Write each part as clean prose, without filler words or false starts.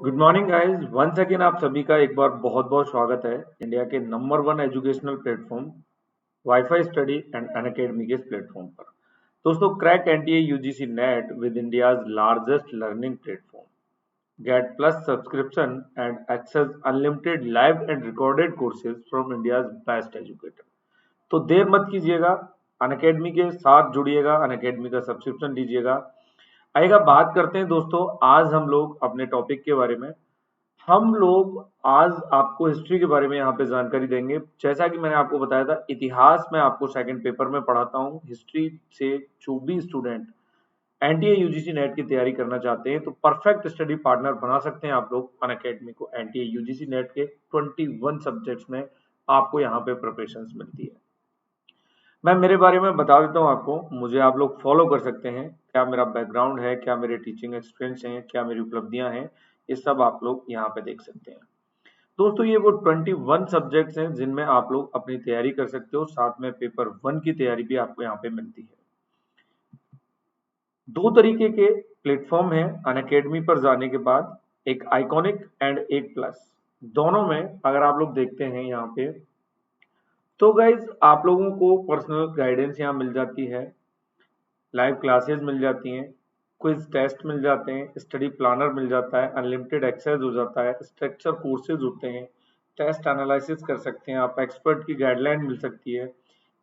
Good morning guys. Once again आप सभी का एक बार बहुत बहुत स्वागत है इंडिया के number one educational platform WiFi Study and Unacademy के प्लेटफॉर्म पर। दोस्तों, crack NTA UGC NET with India's largest learning platform. Get plus subscription and access unlimited live and recorded courses from India's best educator. तो देर मत कीजिएगा, Unacademy के साथ जुड़िएगा, Unacademy का सब्सक्रिप्शन लीजिएगा। आइएगा बात करते हैं दोस्तों, आज हम लोग अपने टॉपिक के बारे में। हम लोग आज आपको हिस्ट्री के बारे में यहाँ पे जानकारी देंगे। जैसा कि मैंने आपको बताया था, इतिहास में आपको सेकंड पेपर में पढ़ाता हूँ। हिस्ट्री से जो भी स्टूडेंट एनटीए यूजीसी नेट की तैयारी करना चाहते हैं तो परफेक्ट स्टडी पार्टनर बना सकते हैं आप लोग अनअकैडमी को। एनटीए यूजीसी नेट के 21 सब्जेक्ट्स में आपको यहाँ पे प्रिपरेशन मिलती है। मैं मेरे बारे में बता देता हूँ आपको। मुझे आप लोग फॉलो कर सकते हैं, क्या मेरा बैकग्राउंड है, क्या मेरे टीचिंग एक्सपीरियंस है, क्या मेरी उपलब्धियां हैं, ये सब आप लोग यहाँ पे देख सकते हैं। दोस्तों, ये वो 21 सब्जेक्ट्स हैं जिनमें आप लोग अपनी तैयारी कर सकते हो। साथ में पेपर 1 की तैयारी भी आपको यहाँ पे मिलती है। दो तरीके के प्लेटफॉर्म है अनअकैडमी पर जाने के बाद, एक आइकॉनिक एंड एक प्लस। दोनों में अगर आप लोग देखते हैं यहाँ पे, तो गाइज आप लोगों को पर्सनल गाइडेंस यहाँ मिल जाती है, लाइव क्लासेस मिल जाती हैं, क्विज टेस्ट मिल जाते हैं, स्टडी प्लानर मिल जाता है, अनलिमिटेड एक्सेस हो जाता है, स्ट्रक्चर कोर्सेज होते हैं, टेस्ट एनालिसिस कर सकते हैं आप, एक्सपर्ट की गाइडलाइन मिल सकती है,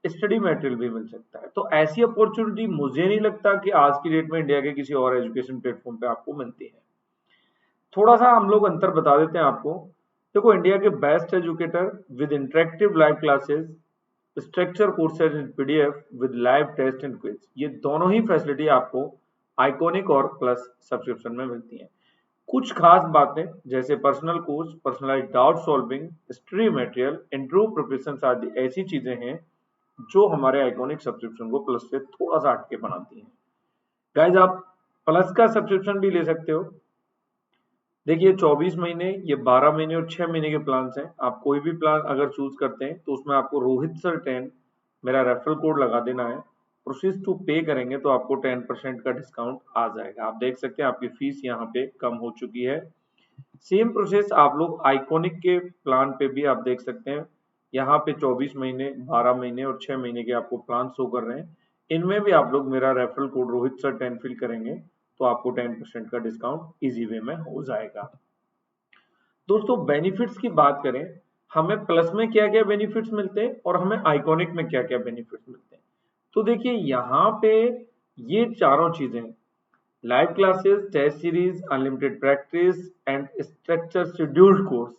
स्टडी मटेरियल भी मिल सकता है। तो ऐसी अपॉर्चुनिटी मुझे नहीं लगता कि आज की डेट में इंडिया के किसी और एजुकेशन प्लेटफॉर्म पे आपको मिलती है। थोड़ा सा हम लोग अंतर बता देते हैं आपको। देखो, इंडिया के best educator with interactive live classes, structure courses in PDF with live test and quiz, ये दोनों ही फैसिलिटी आपको आइकॉनिक और प्लस सब्सक्रिप्शन में मिलती हैं। कुछ खास बातें जैसे personal coach, personalised doubt solving, study material, interview preparation आदि ऐसी चीजें हैं जो हमारे आइकॉनिक सब्सक्रिप्शन को प्लस से थोड़ा सा हटके बनाती हैं। गाइज, आप प्लस का सब्सक्रिप्शन भी ले सकते हो। देखिए, 24 महीने, ये 12 महीने और 6 महीने के प्लान हैं। आप कोई भी प्लान अगर चूज करते हैं तो उसमें आपको रोहित सर 10 मेरा रेफरल कोड लगा देना है। प्रोसीड टू पे करेंगे तो आपको 10% का डिस्काउंट आ जाएगा। आप देख सकते हैं आपकी फीस यहाँ पे कम हो चुकी है। सेम प्रोसेस आप लोग आइकॉनिक के प्लान पे भी आप देख सकते हैं। यहाँ पे 24 महीने, 12 महीने और 6 महीने के आपको प्लान शो कर रहे हैं। इनमें भी आप लोग मेरा referral code Rohit sir 10 fill करेंगे तो आपको 10% का डिस्काउंट इजी वे में हो जाएगा। दोस्तों, बेनिफिट्स की बात करें, हमें प्लस में क्या क्या बेनिफिट्स मिलते हैं और हमें आइकॉनिक में क्या क्या बेनिफिट्स मिलते हैं। तो देखिए, यहाँ पे ये चारों चीजें, live classes, test series, unlimited practice and structure scheduled course,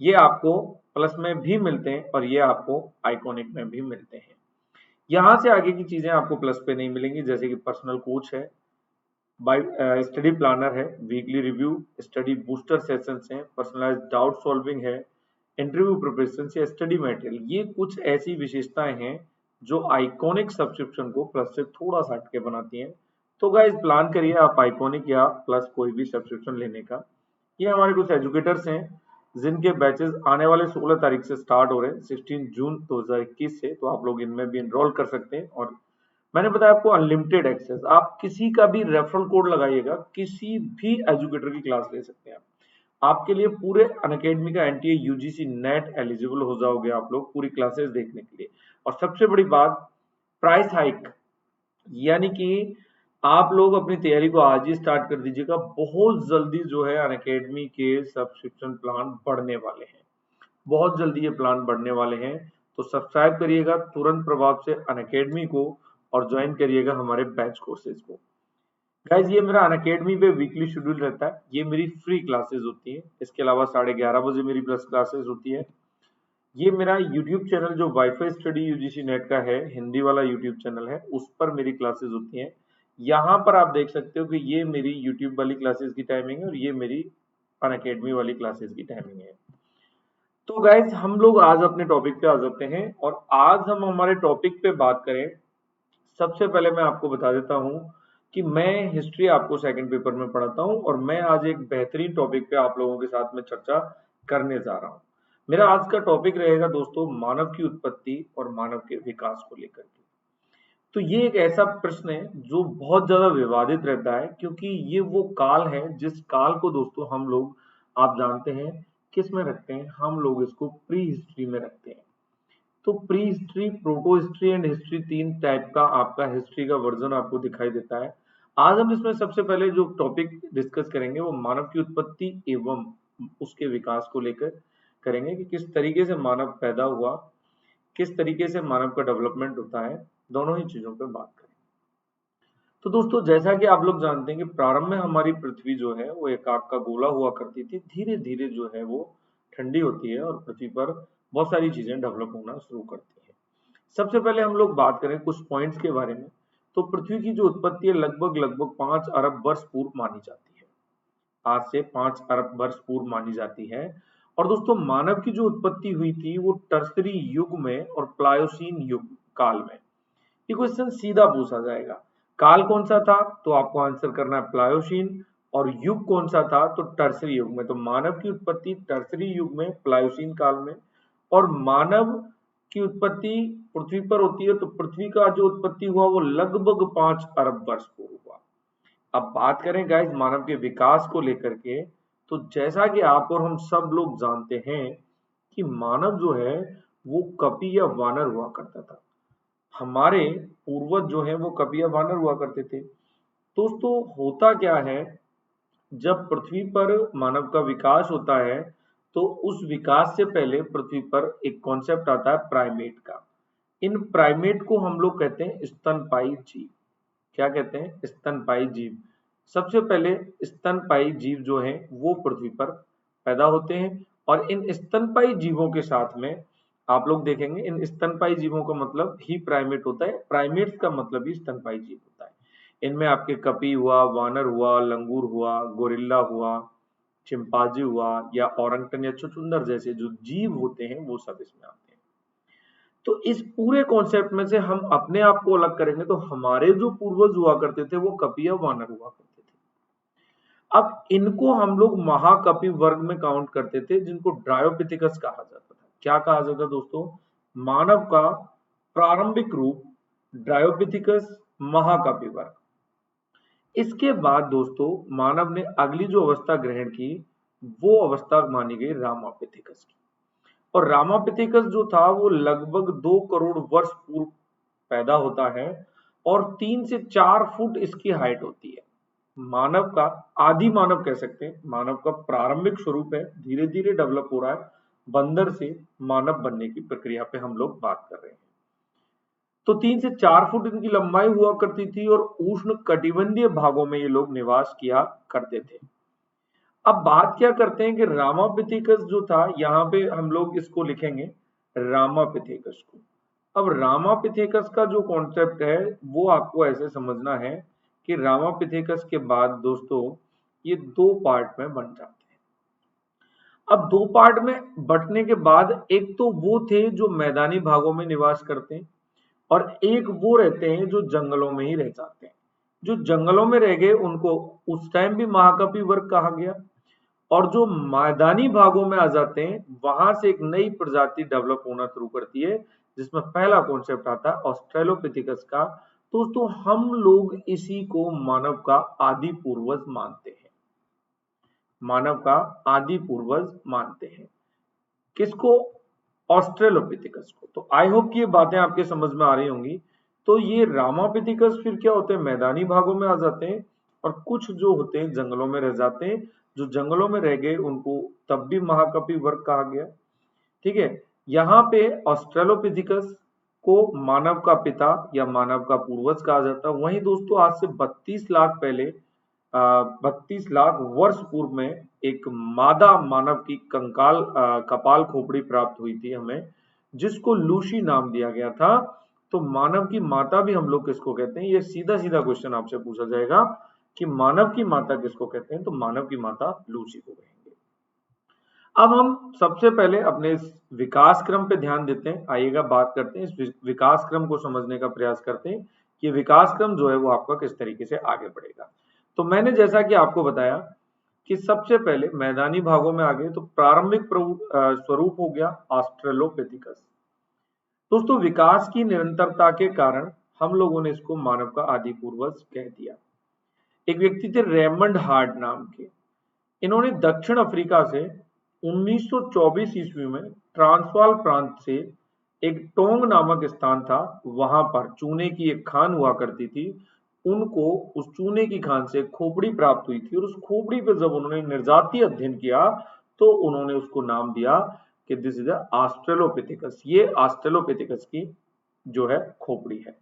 ये आपको प्लस में भी मिलते हैं और ये आपको आइकॉनिक में भी मिलते हैं। यहाँ से आगे की चीजें आपको प्लस पे नहीं मिलेंगी, जैसे कि पर्सनल कोच है, बाय स्टडी प्लानर है, weekly review, study booster sessions हैं, पर्सनलाइज्ड डाउट सॉल्विंग है, इंटरव्यू प्रिपरेशन या स्टडी मटेरियल। ये कुछ ऐसी विशेषताएं हैं जो आइकॉनिक सब्सक्रिप्शन को प्लस से थोड़ा सा हटके बनाती हैं। तो गाइस, प्लान करिए आप आइकॉनिक या प्लस कोई भी सब्सक्रिप्शन लेने का। ये हमारे कुछ एजुकेटर्स हैं जिनके बैचेस आने वाले 16 तारीख से स्टार्ट हो रहे हैं, 16 जून 2021 से। तो आप लोग इनमें भी एनरोल कर सकते हैं। और मैंने बताया आपको अनलिमिटेड एक्सेस, आप किसी का भी रेफरल कोड लगाइएगा, किसी भी एजुकेटर की क्लास ले सकते हैं। आपके लिए पूरे अनअकैडमी का एनटीए यूजीसी नेट एलिजिबल हो जाओगे आप लोग पूरी क्लासेस देखने के लिए। और सबसे बड़ी बात, प्राइस हाइक, यानी कि आप लोग अपनी तैयारी को आज ही स्टार्ट कर दीजिएगा। बहुत जल्दी जो है अनअकैडमी के सब्सक्रिप्शन प्लान बढ़ने वाले हैं, बहुत जल्दी ये प्लान बढ़ने वाले हैं। तो सब्सक्राइब करिएगा तुरंत प्रभाव से अनअकैडमी को और ज्वाइन करिएगा हमारे बैच कोर्सेज को। गाइज, ये मेरा अनअकैडमी पे वीकली शेड्यूल रहता है। ये मेरी फ्री क्लासेस होती हैं। इसके अलावा 11:30 बजे मेरी प्लस क्लासेस होती है। ये मेरा यूट्यूब चैनल जो वाईफाई स्टडी यूजीसी नेट का है, हिंदी वाला यूट्यूब चैनल है, उस पर मेरी क्लासेस होती हैं। यहाँ पर आप देख सकते हो कि ये मेरी यूट्यूब वाली क्लासेस की टाइमिंग है और ये मेरी अनअकैडमी वाली क्लासेस की टाइमिंग है। तो गाइज, हम लोग आज अपने टॉपिक पे आ जाते हैं और आज हम हमारे टॉपिक पे बात करें। सबसे पहले मैं आपको बता देता हूं कि मैं हिस्ट्री आपको सेकंड पेपर में पढ़ाता हूं और मैं आज एक बेहतरीन टॉपिक पे आप लोगों के साथ में चर्चा करने जा रहा हूं। मेरा आज का टॉपिक रहेगा दोस्तों, मानव की उत्पत्ति और मानव के विकास को लेकर के। तो ये एक ऐसा प्रश्न है जो बहुत ज्यादा विवादित रहता है, क्योंकि ये वो काल है जिस काल को दोस्तों हम लोग आप जानते हैं किस में रखते हैं, हम लोग इसको प्री हिस्ट्री में रखते हैं। तो pre history, proto history and history, तीन टाइप का आपका हिस्ट्री का वर्जन आपको दिखाई देता है। आज हम इसमें सबसे पहले जो टॉपिक डिस्कस करेंगे वो मानव की उत्पत्ति एवं उसके विकास को लेकर करेंगे कि किस तरीके से मानव पैदा हुआ, किस तरीके से मानव का डेवलपमेंट होता है, दोनों ही चीजों पर बात करेंगे। तो दोस्तों, जैसा कि आप लोग जानते हैं कि प्रारंभ में हमारी पृथ्वी जो है वो एक आग का गोला हुआ करती थी, धीरे धीरे जो है वो ठंडी होती है और पृथ्वी पर बहुत सारी चीजें डेवलप होना शुरू करती है। सबसे पहले हम लोग बात करें कुछ पॉइंट्स के बारे में, तो पृथ्वी की जो उत्पत्ति है लगभग 5 अरब वर्ष पूर्व मानी जाती है। आज से 5 अरब वर्ष पूर्व मानी जाती है। और दोस्तों, मानव की जो उत्पत्ति हुई थी वो टर्सरी युग में और प्लायोसीन युग काल में। ये क्वेश्चन सीधा पूछा जाएगा, काल कौन सा था, तो आपको आंसर करना है प्लायोसीन, और युग कौन सा था, तो टर्सरी युग में। तो मानव की उत्पत्ति टर्सरी युग में, प्लायोसीन काल में। और मानव की उत्पत्ति पृथ्वी पर होती है, तो पृथ्वी का जो उत्पत्ति हुआ वो लगभग 5 अरब वर्ष पूर्व हुआ। अब बात करें गाइस मानव के विकास को लेकर के, तो जैसा कि आप और हम सब लोग जानते हैं कि मानव जो है वो कपि या वानर हुआ करता था। हमारे पूर्वज जो हैं वो कपि या वानर हुआ करते थे। दोस्तों, होता क्या है, जब पृथ्वी पर मानव का विकास होता है तो उस विकास से पहले पृथ्वी पर एक कॉन्सेप्ट आता है प्राइमेट का। इन प्राइमेट को हम लोग कहते हैं स्तनपायी जीव। क्या कहते हैं? स्तनपायी जीव। सबसे पहले स्तनपायी जीव जो है वो पृथ्वी पर पैदा होते हैं, और इन स्तनपायी जीवों के साथ में आप लोग देखेंगे, इन स्तनपायी जीवों का मतलब ही प्राइमेट होता है, प्राइमेट्स का मतलब ही स्तनपायी जीव होता है। इनमें आपके कपि हुआ, वानर हुआ, लंगूर हुआ, गोरिल्ला हुआ, चिंपांजी हुआ, या औरंगटन या छुछुंदर जैसे जो जीव होते हैं वो सब इसमें आते हैं। तो इस पूरे कॉन्सेप्ट में से हम अपने आप को अलग करेंगे, तो हमारे जो पूर्वज हुआ करते थे वो कपि या वानर हुआ करते थे। अब इनको हम लोग महाकपि वर्ग में काउंट करते थे, जिनको ड्रायोपिथिकस कहा जाता था। क्या कहा जाता था दोस्तों? मानव का प्रारंभिक रूप ड्रायोपिथिकस, महाकपि वर्ग। इसके बाद दोस्तों मानव ने अगली जो अवस्था ग्रहण की वो अवस्था मानी गई रामापिथिकस की। और रामापिथिकस जो था वो लगभग 2 करोड़ वर्ष पूर्व पैदा होता है और 3 से 4 फुट इसकी हाइट होती है। मानव का आदि मानव कह सकते हैं, मानव का प्रारंभिक स्वरूप है, धीरे धीरे डेवलप हो रहा है, बंदर से मानव बनने की प्रक्रिया पे हम लोग बात कर रहे हैं। तो 3 से 4 फुट इनकी लंबाई हुआ करती थी और उष्ण कटिबंधीय भागों में ये लोग निवास किया करते थे। अब बात क्या करते हैं कि रामापिथिकस जो था, यहाँ पे हम लोग इसको लिखेंगे रामापिथिकस को। अब रामापिथिकस का जो कॉन्सेप्ट है वो आपको ऐसे समझना है कि रामापिथिकस के बाद दोस्तों ये 2 पार्ट में बन जाते हैं। अब 2 पार्ट में बंटने के बाद एक तो वो थे जो मैदानी भागों में निवास करते हैं, और एक वो रहते हैं जो जंगलों में ही रह जाते हैं। जो जंगलों में रह गए उनको उस टाइम भी महाकपि वर्ग कहा गया, और जो मैदानी भागों में आ जाते हैं वहां से एक नई प्रजाति डेवलप होना शुरू करती है, जिसमें पहला कॉन्सेप्ट आता है ऑस्ट्रेलोपिथिकस का। दोस्तों, हम लोग इसी को मानव का आदि पूर्वज मानते हैं। मानव का आदि पूर्वज मानते हैं किसको? ऑस्ट्रेलोपिथिकस को। तो आई होप कि ये बातें आपके समझ में आ रही होंगी। तो ये रामापिथिकस फिर क्या होते हैं? मैदानी भागों में आ जाते हैं, और कुछ जो होते हैं जंगलों में रह जाते हैं। जो जंगलों में रह गए उनको तब भी महाकपि वर्ग कहा गया। ठीक है, यहाँ पे ऑस्ट्रेलोपिथिकस को मानव का पिता या मानव का पूर्वज कहा जाता है। वहीं दोस्तों आज से 32 लाख पहले 32 लाख वर्ष पूर्व में एक मादा मानव की कंकाल कपाल खोपड़ी प्राप्त हुई थी हमें, जिसको लूसी नाम दिया गया था। तो मानव की माता भी हम लोग किसको कहते हैं? ये सीधा सीधा क्वेश्चन आपसे पूछा जाएगा कि मानव की माता किसको कहते हैं, तो मानव की माता लूसी को कहेंगे। अब हम सबसे पहले अपने इस विकास क्रम पे ध्यान देते हैं। आइएगा बात करते हैं, इस विकास क्रम को समझने का प्रयास करते हैं कि विकास क्रम जो है वो आपका किस तरीके से आगे बढ़ेगा। तो मैंने जैसा कि आपको बताया कि सबसे पहले मैदानी भागों में आ गए, तो प्रारंभिक स्वरूप हो गया ऑस्ट्रेलोपिथिकस। दोस्तों, विकास की निरंतरता के कारण हम लोगों ने इसको मानव का आदि पूर्वज कह दिया। एक व्यक्ति थे रेमंड हार्ट नाम के, इन्होंने दक्षिण अफ्रीका से 1924 ईस्वी में ट्रांसवाल प्रांत से एक टोंग नामक स्थान था, वहां पर चूने की एक खान हुआ करती थी। उनको उस चूने की खान से खोपड़ी प्राप्त हुई थी और उस खोपड़ी पे जब उन्होंने निर्जातीय अध्ययन किया तो उन्होंने उसको नाम दिया कि दिस इज ऑस्ट्रेलोपिथेकस। ये ऑस्ट्रेलोपिथेकस की जो है खोपड़ी है।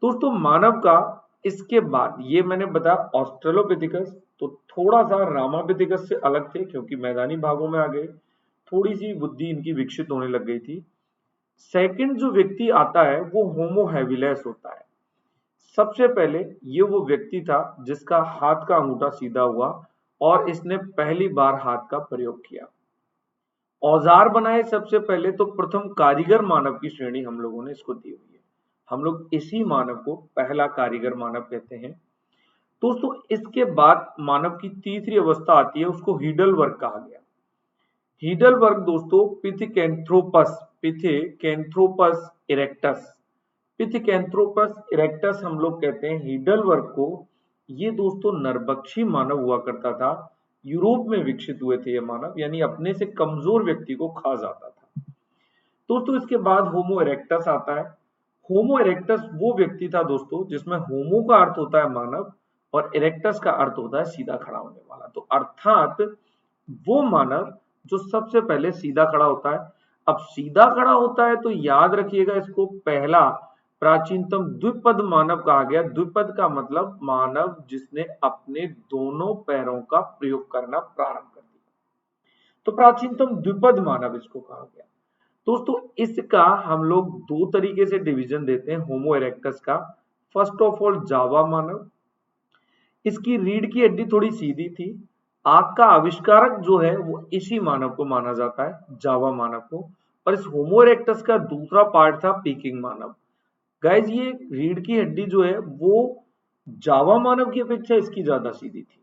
दोस्तों मानव का इसके बाद ये मैंने बताया ऑस्ट्रेलोपिथेकस, तो थोड़ा सा रामापिथेकस से अलग थे क्योंकि मैदानी भागों में आ गए, थोड़ी सी बुद्धि इनकी विकसित होने लग गई थी। सेकंड जो व्यक्ति आता है वो होमो हैबिलिस होता है। सबसे पहले ये वो व्यक्ति था जिसका हाथ का अंगूठा सीधा हुआ और इसने पहली बार हाथ का प्रयोग किया। औजार बनाए सबसे पहले तो प्रथम कारीगर मानव की श्रेणी हम लोगों ने इसको दी हुई है। हम लोग इसी मानव को पहला कारीगर मानव कहते हैं। दोस्तों इसके बाद मानव की तीसरी अवस्था आती है, उसको हीडल वर्ग कहा गया। हीडल वर्ग दोस्तों पिथिकेंथ्रोपस इरेक्टस, पिथिकेंथ्रोपस इरेक्टस हम लोग कहते हैं हीडल वर्ग को। ये दोस्तों नरभक्षी मानव हुआ करता था, यूरोप में विकसित हुए थे ये मानव, यानी अपने से कमजोर व्यक्ति को खा जाता था। दोस्तों इसके बाद होमो इरेक्टस आता है। होमो इरेक्टस वो व्यक्ति था दोस्तों जिसमें होमो का अर्थ होता है मानव और इरेक्टस का अर्थ होता है सीधा खड़ा होने वाला, तो अर्थात वो मानव जो सबसे पहले सीधा खड़ा होता है। अब सीधा खड़ा होता है तो याद रखिएगा इसको पहला प्राचीनतम द्विपद मानव कहा गया। द्विपद का मतलब मानव जिसने अपने दोनों पैरों का प्रयोग करना प्रारंभ कर दिया, तो प्राचीनतम द्विपद मानव इसको कहा गया। दोस्तों इसका हम लोग दो तरीके से डिवीजन देते हैं होमो इरेक्टस का। फर्स्ट ऑफ ऑल जावा मानव, इसकी रीढ़ की हड्डी थोड़ी सीधी थी। आंख का आविष्कारक जो है वो इसी मानव को माना जाता है, जावा मानव को। और इस होमो इरेक्टस का दूसरा पार्ट था पीकिंग मानव। गाइज ये रीढ़ की हड्डी जो है वो जावा मानव की अपेक्षा इसकी ज्यादा सीधी थी।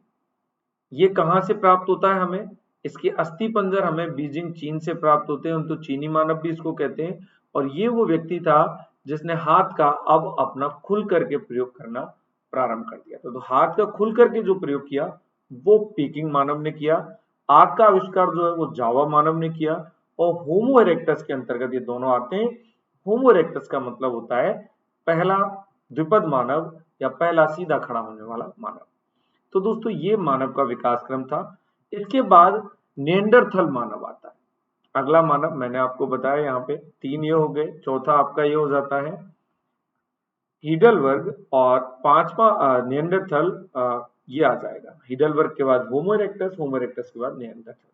ये कहां से प्राप्त होता है हमें, इसके अस्थि पंजर हमें बीजिंग चीन से प्राप्त होते हैं, तो चीनी मानव भी इसको कहते हैं। और ये वो व्यक्ति था जिसने हाथ का अब अपना खुल करके प्रयोग करना प्रारंभ कर दिया था। तो हाथ का खुल करके जो प्रयोग किया वो पीकिंग मानव ने किया। आग का आविष्कार जो है वो जावा मानव ने किया। और होमो इरेक्टस के अंतर्गत ये दोनों आते हैं। होमो इरेक्टस का मतलब होता है पहला द्विपद मानव या पहला सीधा खड़ा होने वाला मानव। तो दोस्तों ये मानव का विकास क्रम था। इसके बाद निएंडरथल मानव आता है। अगला मानव मैंने आपको बताया यहाँ पे तीन ये हो गए, चौथा आपका ये हो जाता है हीडल वर्ग और पांचवा निएंडरथल, ये आ जाएगा हीडल वर्ग के बाद होमो इरेक्टस, होमो इरेक्टस के बाद निएंडरथल।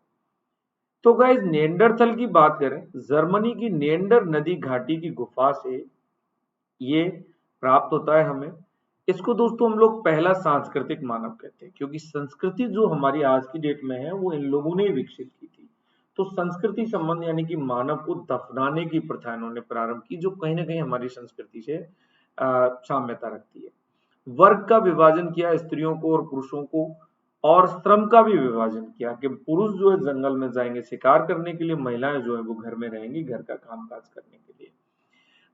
तो गाइस निएंडरथल की बात करें, जर्मनी की निएंडर नदी घाटी की गुफा से ये प्राप्त होता है हमें। इसको दोस्तों हम लोग पहला सांस्कृतिक मानव कहते हैं क्योंकि संस्कृति जो हमारी आज की डेट में है वो इन लोगों ने विकसित की थी। तो संस्कृति संबंध यानी कि मानव को दफनाने की प्रथा इन्होंने प्रारंभ की, जो कहीं ना कहीं हमारी संस्कृति से साम्यता रखती है। वर्ग का विभाजन किया स्त्रियों को और पुरुषों को, और श्रम का भी विभाजन किया कि पुरुष जो है जंगल में जाएंगे शिकार करने के लिए, महिलाएं जो है वो घर में रहेंगी घर का काम काज करने के लिए।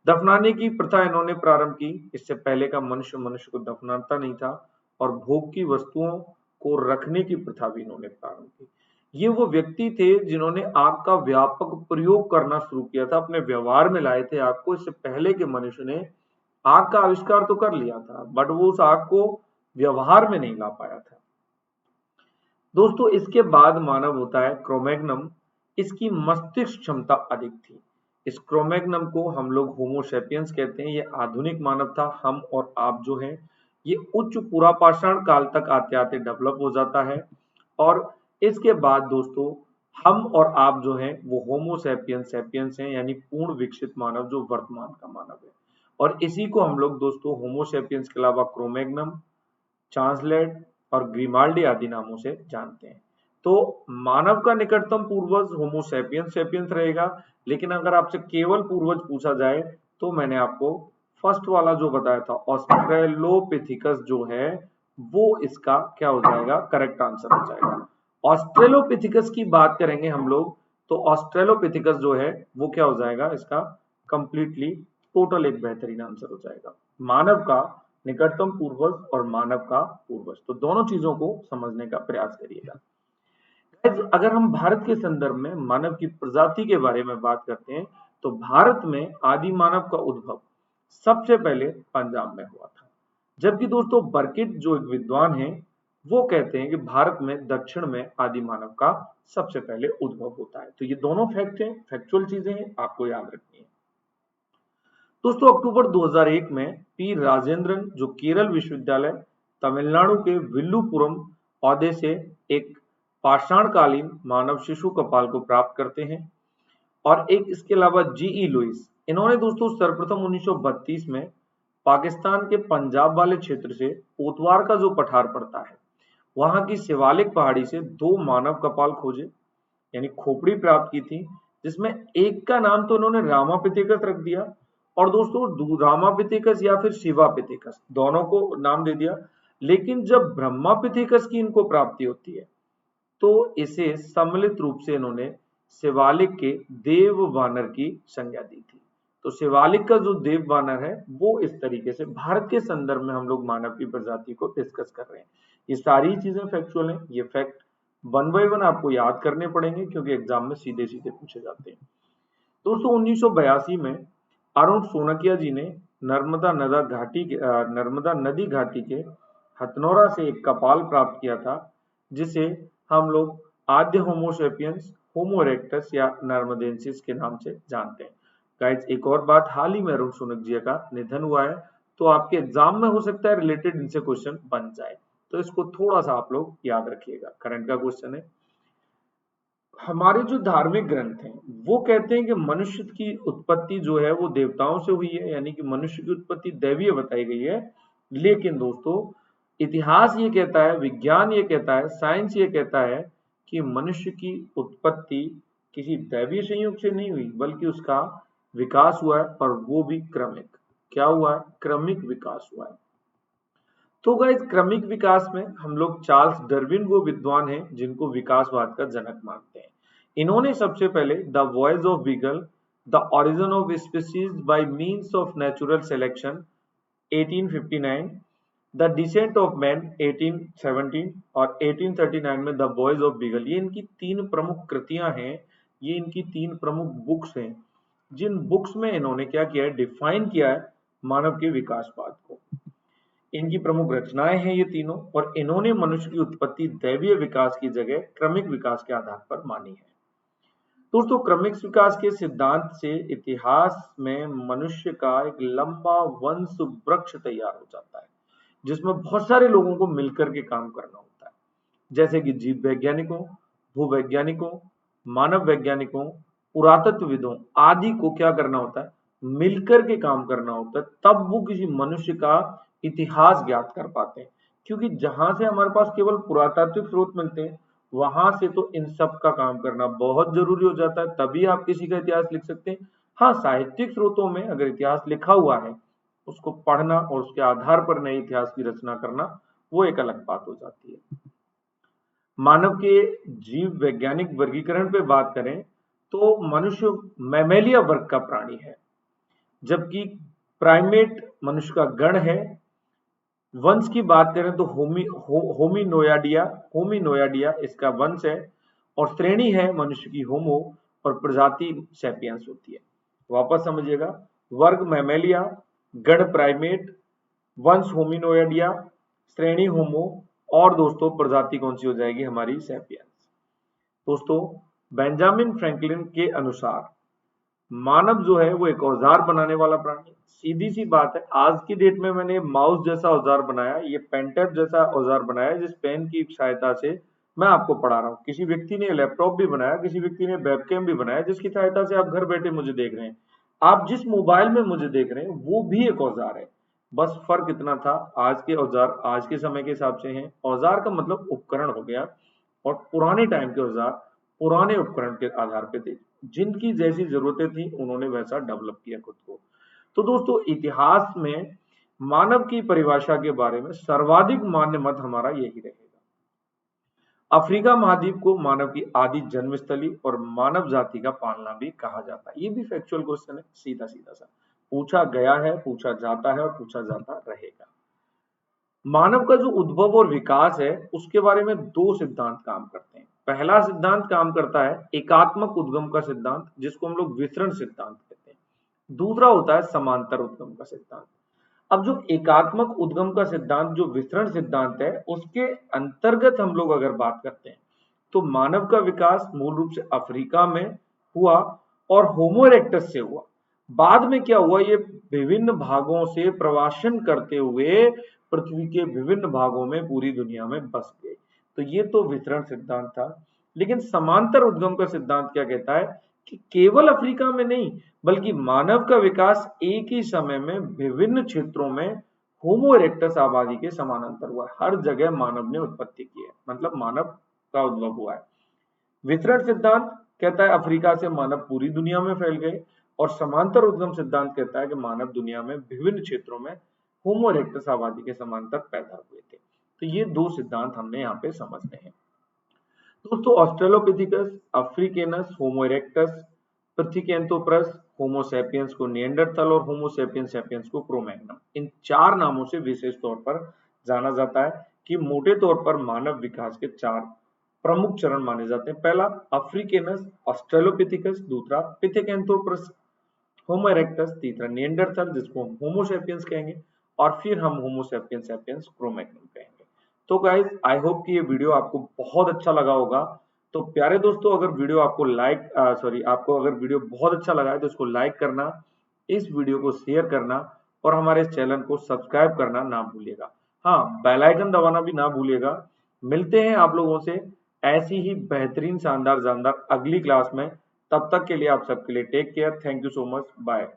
दफनाने की प्रथा इन्होंने प्रारंभ की। इससे पहले का मनुष्य मनुष्य को दफनाता नहीं था। और भोग की वस्तुओं को रखने की प्रथा भी इन्होंने प्रारंभ की। ये वो व्यक्ति थे जिन्होंने आग का व्यापक प्रयोग करना शुरू किया था, अपने व्यवहार में लाए थे आग को। इससे पहले के मनुष्य ने आग का आविष्कार तो कर लिया था बट वो उस आग को व्यवहार में नहीं ला पाया था। दोस्तों इसके बाद मानव होता है क्रोमैग्नम। इसकी मस्तिष्क क्षमता अधिक थी। इस क्रोमैग्नम को हम लोग होमो सैपियंस कहते हैं। ये आधुनिक मानव था। हम और आप जो हैं ये उच्च पुरापाषाण काल तक आते आते डेवलप हो जाता है। और इसके बाद दोस्तों हम और आप जो हैं वो होमो सैपियंस हैं, यानी पूर्ण विकसित मानव जो वर्तमान का मानव है। और इसी को हम लोग दोस्तों होमो सैपियंस के अलावा क्रोमैग्नम, चांसलेट और ग्रीमाल्डी आदि नामों से जानते हैं। तो मानव का निकटतम पूर्वज होमो सैपियंस रहेगा। लेकिन अगर आपसे केवल पूर्वज पूछा जाए तो मैंने आपको फर्स्ट वाला जो बताया था ऑस्ट्रेलोपिथिकस जो है वो इसका क्या हो जाएगा, करेक्ट आंसर हो जाएगा। ऑस्ट्रेलोपिथिकस की बात करेंगे हम लोग तो ऑस्ट्रेलोपिथिकस जो है वो क्या हो जाएगा, इसका कंप्लीटली टोटल एक बेहतरीन आंसर हो जाएगा। मानव का निकटतम पूर्वज और मानव का पूर्वज, तो दोनों चीजों को समझने का प्रयास करिएगा। अगर हम भारत के संदर्भ में मानव की प्रजाति के बारे में बात करते हैं तो भारत में आदि मानव का उद्भव सबसे पहले पंजाब में हुआ था। जबकि दोस्तों बर्किट जो एक विद्वान हैं वो कहते हैं कि भारत में दक्षिण में आदि मानव का सबसे पहले उद्भव होता है। तो ये दोनों फैक्ट हैं, फैक्चुअल चीजें हैं, आपको याद रखनी है। दोस्तों अक्टूबर 2001 में पी राजेंद्रन जो केरल विश्वविद्यालय तमिलनाडु के विल्लुपुरम औहदे से एक पाषाणकालीन मानव शिशु कपाल को प्राप्त करते हैं। और एक इसके अलावा जीई लुइस, इन्होंने दोस्तों सर्वप्रथम 1932 में पाकिस्तान के पंजाब वाले क्षेत्र से पोतवार का जो पठार पड़ता है वहां की शिवालिक पहाड़ी से 2 मानव कपाल खोजे, यानी खोपड़ी प्राप्त की थी, जिसमें एक का नाम तो इन्होंने रामापिथेकस रख दिया और दोस्तों रामापिथेकस या फिर शिवापिथेकस दोनों को नाम दे दिया। लेकिन जब ब्रह्मापिथेकस की इनको प्राप्ति होती है तो इसे सम्मिलित रूप से इन्होंने शिवालिक के देव वानर की संज्ञा दी थी। तो शिवालिक का जो देव वानर है वो इस तरीके से भारत के संदर्भ में हम लोग मानव की प्रजाति को डिस्कस कर रहे हैं। ये सारी चीजें फैक्चुअल हैं, ये फैक्ट वन बाय वन आपको याद करने पड़ेंगे क्योंकि एग्जाम में सीधे सीधे पूछे जाते हैं। दोस्तों 1982 में अरुण सोनकिया जी ने नर्मदा नदी घाटी के हथनोरा से एक कपाल प्राप्त किया था, जिसे हम लोग आद्य होमोसेपियंस होमो इरेक्टस या नर्मदेंसिस के नाम से जानते हैं। गाइस एक और बात, हाल ही में अरुण सोनकिया का निधन हुआ है, तो आपके एग्जाम में हो सकता है रिलेटेड इनसे क्वेश्चन बन जाए, तो इसको थोड़ा सा आप लोग याद रखिएगा, करंट का क्वेश्चन है। हमारे जो धार्मिक ग्रंथ हैं वो कहते हैं कि मनुष्य की उत्पत्ति जो है वो देवताओं से हुई है, यानी कि मनुष्य की उत्पत्ति दैवीय बताई गई है। लेकिन दोस्तों इतिहास ये कहता है, विज्ञान ये कहता है, साइंस ये कहता है कि मनुष्य की उत्पत्ति किसी दैवीय संयोग से नहीं हुई बल्कि उसका विकास हुआ है, और वो भी क्रमिक। क्या हुआ है? क्रमिक विकास हुआ है। तो गाइस क्रमिक विकास में हम लोग चार्ल्स डार्विन वो विद्वान हैं जिनको विकासवाद का जनक मानते हैं। इन्होंने सबसे पहले the voyage of beagle, the origin of species by means of natural selection 1859, the descent of man 1817 और 1839 में द वॉयज ऑफ बीगल, ये इनकी 3 प्रमुख कृतियां हैं, ये इनकी 3 प्रमुख बुक्स हैं, जिन बुक्स में इन्होंने क्या किया है, डिफाइन किया है मानव के विकासवाद को। इनकी प्रमुख रचनाएं हैं ये तीनों, और इन्होंने मनुष्य की उत्पत्ति दैवीय विकास की जगह क्रमिक विकास के आधार पर मानी है। दोस्तों क्रमिक विकास के सिद्धांत से इतिहास में मनुष्य का एक लंबा वंश वृक्ष तैयार हो जाता है, जिसमें बहुत सारे लोगों को मिलकर के काम करना होता है, जैसे कि जीव वैज्ञानिकों, भूवैज्ञानिकों, मानव वैज्ञानिकों, पुरातत्वविदों आदि को क्या करना होता है, मिलकर के काम करना होता है, तब वो किसी मनुष्य का इतिहास ज्ञात कर पाते हैं। क्योंकि जहां से हमारे पास केवल पुरातात्विक स्रोत मिलते हैं वहां से तो इन सब का काम करना बहुत जरूरी हो जाता है, तभी आप किसी का इतिहास लिख सकते हैं। हाँ, साहित्यिक स्रोतों में अगर इतिहास लिखा हुआ है उसको पढ़ना और उसके आधार पर नए इतिहास की रचना करना वो एक अलग बात हो जाती है। मानव के जीव वैज्ञानिक वर्गीकरण पे बात करें तो मनुष्य मैमेलिया वर्ग का प्राणी है, जबकि प्राइमेट मनुष्य का गण है। वंश की बात करें तो होमिनोइडिया इसका वंश है, और श्रेणी है मनुष्य की होमो, और प्रजाति सैपियंस होती है। वापस समझिएगा, वर्ग मैमेलिया, गण प्राइमेट, वंश होमिनोइडिया, श्रेणी होमो, और दोस्तों प्रजाति कौन सी हो जाएगी हमारी, सैपियंस। दोस्तों बेंजामिन फ्रैंकलिन के अनुसार मानव जो है वो एक औजार बनाने वाला प्राणी। सीधी सी बात है, आज की डेट में मैंने माउस जैसा औजार बनाया, ये पेन टैप जैसा औजार बनाया, जिस पेन की सहायता से मैं आपको पढ़ा रहा हूँ। किसी व्यक्ति ने लैपटॉप भी बनाया, किसी व्यक्ति ने वेबकैम भी बनाया, जिसकी सहायता से आप घर बैठे मुझे देख रहे हैं। आप जिस मोबाइल में मुझे देख रहे हैं वो भी एक औजार है, बस फर्क इतना था, आज के औजार आज के समय के हिसाब से हैं। औजार का मतलब उपकरण हो गया, और पुराने टाइम के औजार पुराने उपकरण के आधार पे थे, जिनकी जैसी जरूरतें थी उन्होंने वैसा डेवलप किया खुद को। तो दोस्तों इतिहास में मानव की परिभाषा के बारे में सर्वाधिक मान्य मत हमारा यही रहेगा। अफ्रीका महाद्वीप को मानव की आदि जन्मस्थली और मानव जाति का पालना भी कहा जाता है। ये भी फैक्चुअल क्वेश्चन है, सीधा सीधा सा पूछा गया है, पूछा जाता है और पूछा जाता रहेगा। मानव का जो उद्भव और विकास है उसके बारे में 2 सिद्धांत काम करते हैं। पहला सिद्धांत काम करता है एकात्मक उद्गम का सिद्धांत, जिसको हम लोग विसरण सिद्धांत कहते हैं। दूसरा होता है समांतर उद्गम का सिद्धांत। अब जो एकात्मक उद्गम का सिद्धांत, जो विसरण सिद्धांत है, उसके अंतर्गत हम लोग अगर बात करते हैं तो मानव का विकास मूल रूप से अफ्रीका में हुआ और होमो इरेक्टस से हुआ। बाद में क्या हुआ, ये विभिन्न भागों से प्रवासन करते हुए पृथ्वी के विभिन्न भागों में पूरी दुनिया में बस गए। तो ये तो वितरण सिद्धांत था। लेकिन समांतर उद्गम का सिद्धांत क्या कहता है कि केवल अफ्रीका में नहीं, बल्कि मानव का विकास एक ही समय में विभिन्न क्षेत्रों में होमो इरेक्टस आबादी के समानांतर हुआ है। हर जगह मानव ने उत्पत्ति की है, मतलब मानव का उद्भव हुआ है। वितरण सिद्धांत कहता है अफ्रीका से मानव पूरी दुनिया में फैल गए, और समांतर उद्गम सिद्धांत कहता है कि मानव दुनिया में विभिन्न क्षेत्रों में होमो इरेक्टस आबादी के समानांतर पैदा हुए थे। तो ये दो सिद्धांत हमने यहाँ पे समझने हैं। दोस्तों, ऑस्ट्रेलोपिथिकस, अफ्रीकेनस, होमो इरेक्टस, पिथिकेंथ्रोपस, होमो सैपियंस को निएंडरथल और होमो सैपियंस सैपियंस को क्रो-मैग्नम, इन चार नामों से विशेष तौर पर जाना जाता है कि मोटे तौर पर मानव विकास के चार प्रमुख चरण माने जाते हैं। पहला अफ्रीकेनस, ऑस्ट्रेलोपिथिकस, दूसरा पिथिकेंथ्रोपस, होमो इरेक्टस, तीसरा निएंडरथल जिसको हम होमो सैपियंस कहेंगे, और फिर हम होमो सैपियंस सैपियंस क्रो-मैग्नम कहेंगे। तो गाइज, आई होप कि ये वीडियो आपको बहुत अच्छा लगा होगा। तो प्यारे दोस्तों, अगर वीडियो आपको आपको अगर वीडियो बहुत अच्छा लगा है तो इसको लाइक करना, इस वीडियो को शेयर करना और हमारे इस चैनल को सब्सक्राइब करना ना भूलिएगा। हाँ, बेल आइकन दबाना भी ना भूलिएगा। मिलते हैं आप लोगों से ऐसी ही बेहतरीन शानदार जानदार अगली क्लास में। तब तक के लिए आप सबके लिए take care. Thank you so much. Bye.